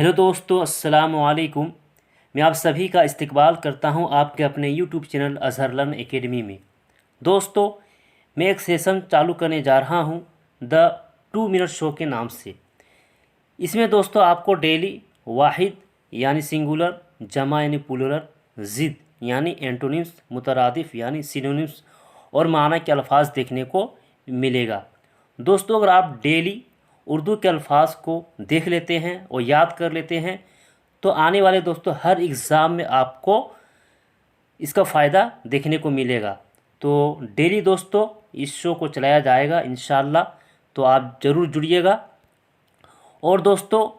Hello दोस्तों, अस्सलाम वालेकुम। मैं आप सभी का इस्तकबाल करता हूं आपके अपने YouTube channel Azhar learn academy में। दोस्तों, मैं एक सेशन चालू करने जा रहा हूं द 2 मिनट शो के नाम से। इसमें दोस्तों आपको डेली वाहिद यानी सिंगुलर, जमा यानी प्लूरल, ज़िद यानी एंटोनिम्स, मुतरादिफ यानी सिनोनिम्स और माना के अल्फाज देखने को मिलेगा। दोस्तों, अगर आप डेली उर्दू के अल्फाज को देख लेते हैं और याद कर लेते हैं तो आने वाले दोस्तों हर एग्ज़ाम में आपको इसका फ़ायदा देखने को मिलेगा। तो डेली दोस्तों इस शो को चलाया जाएगा इंशाल्लाह, तो आप ज़रूर जुड़िएगा। और दोस्तों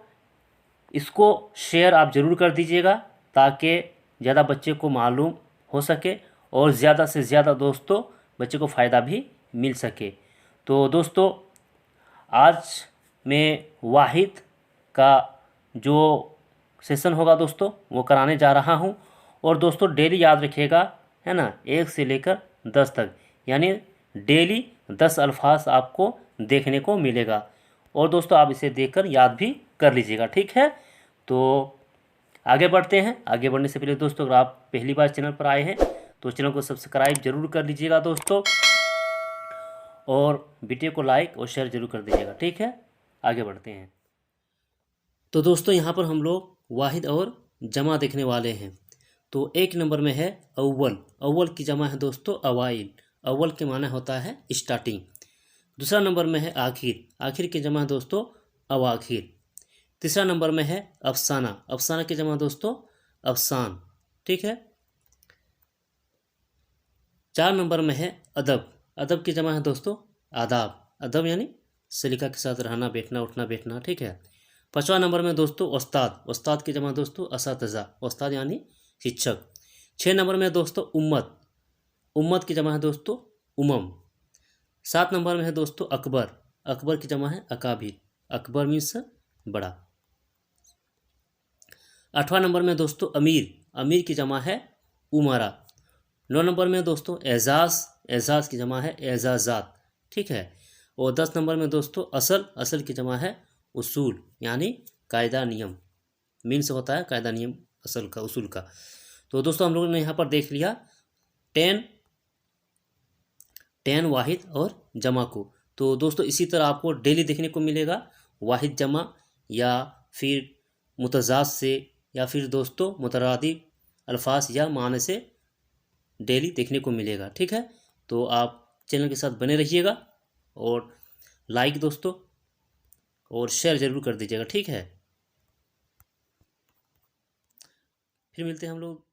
इसको शेयर आप ज़रूर कर दीजिएगा ताकि ज़्यादा बच्चे को मालूम हो सके और ज़्यादा से ज़्यादा दोस्तों बच्चे को फ़ायदा भी मिल सके। तो दोस्तों आज मैं वाहिद का जो सेशन होगा दोस्तों वो कराने जा रहा हूँ। और दोस्तों डेली याद रखिएगा, है ना, 1 से लेकर 10 तक, यानी डेली 10 अल्फाज आपको देखने को मिलेगा। और दोस्तों आप इसे देखकर याद भी कर लीजिएगा, ठीक है। तो आगे बढ़ते हैं। आगे बढ़ने से पहले दोस्तों अगर आप पहली बार चैनल पर आए हैं तो चैनल को सब्सक्राइब जरूर कर लीजिएगा दोस्तों, और वीडियो को लाइक और शेयर जरूर कर दीजिएगा, ठीक है। आगे बढ़ते हैं। तो दोस्तों यहाँ पर हम लोग वाहिद और जमा देखने वाले हैं। तो 1 नंबर में है अव्वल। अव्वल की जमा है दोस्तों अवाइल। अव्वल के माना होता है स्टार्टिंग। दूसरा नंबर में है आखिर। आखिर की जमा है दोस्तों अवाखिर। तीसरा नंबर में है अफसाना। अफसाना की जमा दोस्तों अफसान, ठीक है। 4 नंबर में है अदब। अदब की जमा है दोस्तों आदाब। अदब यानी सलीका के साथ रहना, बैठना, उठना बैठना, ठीक है। 5वां नंबर में दोस्तों उस्ताद। उस्ताद की जमा दोस्तों असातिज़ा। उस्ताद यानी शिक्षक। 6 नंबर में दोस्तों उम्मत। उम्मत की जमा है दोस्तों उमम। 7 नंबर में है दोस्तों अकबर। अकबर की जमा है अकाबिर। अकबर मीन्स बड़ा। 8वां नंबर में दोस्तों अमीर। अमीर की जमा है उमरा। 9 नंबर में दोस्तों एजाज़। एजाज़ की जमा है एजाज़ात, ठीक है। और 10 नंबर में दोस्तों असल। असल की जमा है उसूल यानी कायदा नियम। मीन्स होता है कायदा नियम असल का, उसूल का। तो दोस्तों हम लोगों ने यहाँ पर देख लिया 10 वाहिद और जमा को। तो दोस्तों इसी तरह आपको डेली देखने को मिलेगा वाहिद जमा, या फिर मुतज़ाद से, या फिर दोस्तों मुतरादिफ अल्फाज या माने से डेली देखने को मिलेगा, ठीक है। तो आप चैनल के साथ बने रहिएगा और लाइक दोस्तों और शेयर ज़रूर कर दीजिएगा, ठीक है। फिर मिलते हैं हम लोग